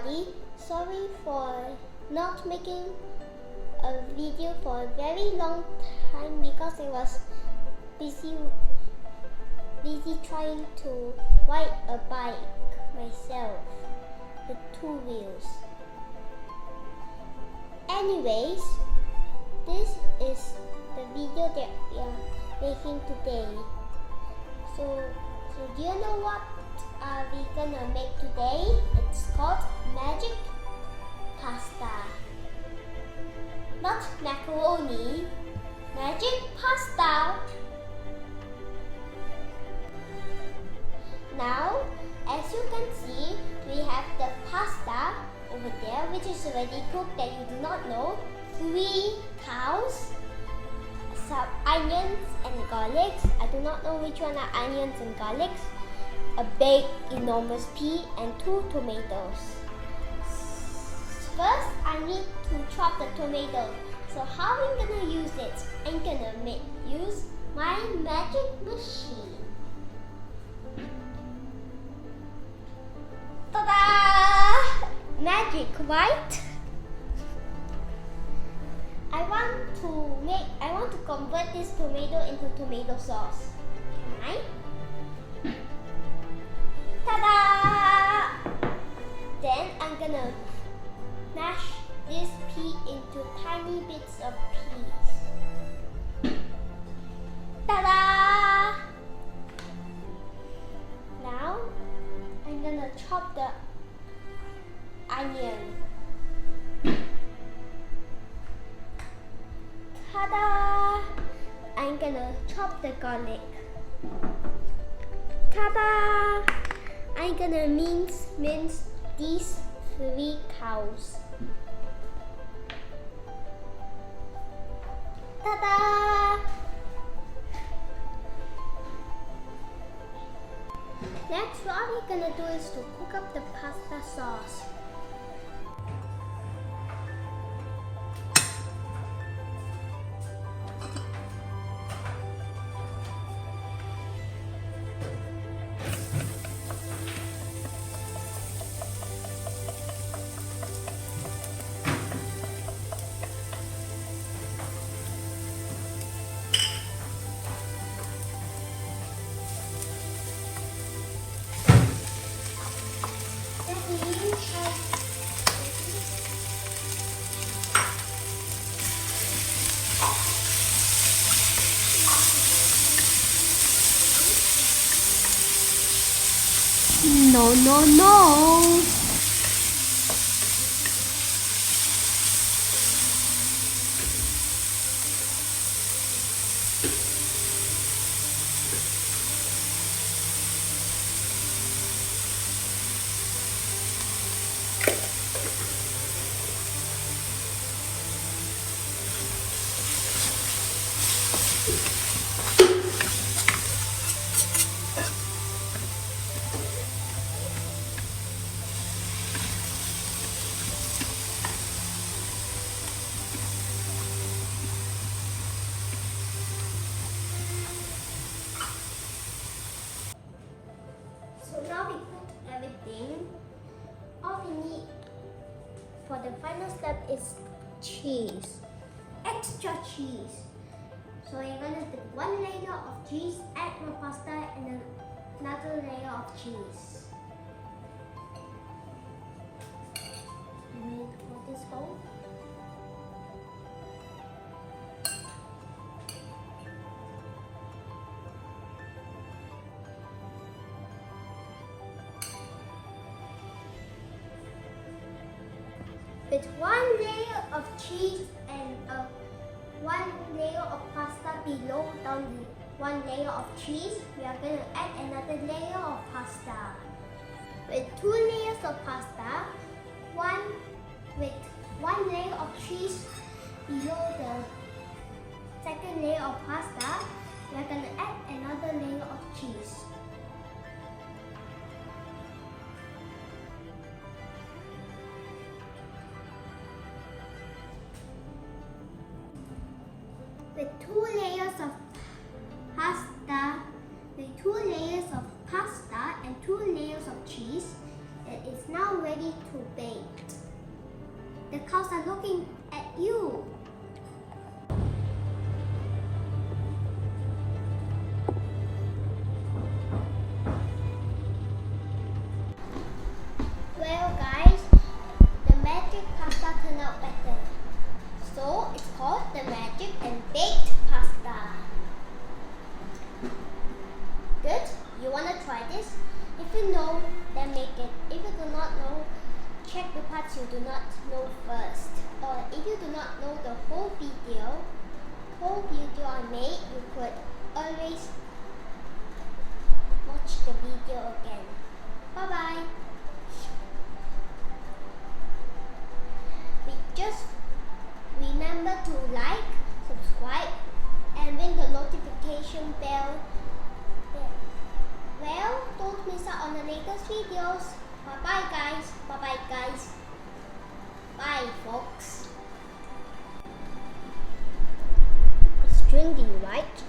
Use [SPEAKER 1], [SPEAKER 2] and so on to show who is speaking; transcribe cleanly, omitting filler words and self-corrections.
[SPEAKER 1] everybody. Sorry for not making a video for a very long time because I was busy trying to ride a bike myself with 2 wheels. Anyways, this is the video that we are making today. So do you know what are we gonna make today? It's called magic pasta. Not macaroni, magic pasta. Now, as you can see, we have the pasta over there, which is already cooked that you do not know. 3 cows, some onions and garlics. I do not know which one are onions and garlics. A big enormous pea and 2 tomatoes. First, I need to chop the tomato. So how I'm gonna use it? I'm gonna use my magic machine. Ta-da! Magic, right? I want to convert this tomato into tomato sauce. Can I? Ta-da! Then I'm gonna mash this pea into tiny bits of peas. Ta-da! Now I'm gonna chop the onion. Ta-da! I'm gonna chop the garlic. Ta-da! I'm gonna mince these 3 cows. Ta-da! Next, what we're gonna do is to cook up the pasta sauce. No, no, no! So now we put everything. All we need for the final step is cheese. Extra cheese. So you're gonna put 1 layer of cheese, add more pasta, and then another layer of cheese. You ready for this bowl? With 1 layer of cheese and 1 layer of pasta below down the 1 layer of cheese, we are going to add another layer of pasta. With 2 layers of pasta, with 1 layer of cheese below the second layer of pasta, we are going to add another layer of cheese. With 2 layers of pasta, and 2 layers of cheese, it is now ready to bake. are looking at you. Well guys, the magic pasta turned out better. So it's called the magic and baked pasta. Good? You wanna try this? If you know, then make it. If you do not know, check the parts you do not know first. Or if you do not know the whole video I made, you could always watch the video again. Bye bye. Just remember to like, subscribe, and ring the notification bell. Well, don't miss out on the latest videos. Bye bye guys. Bye bye guys. Bye folks. It's trendy, right?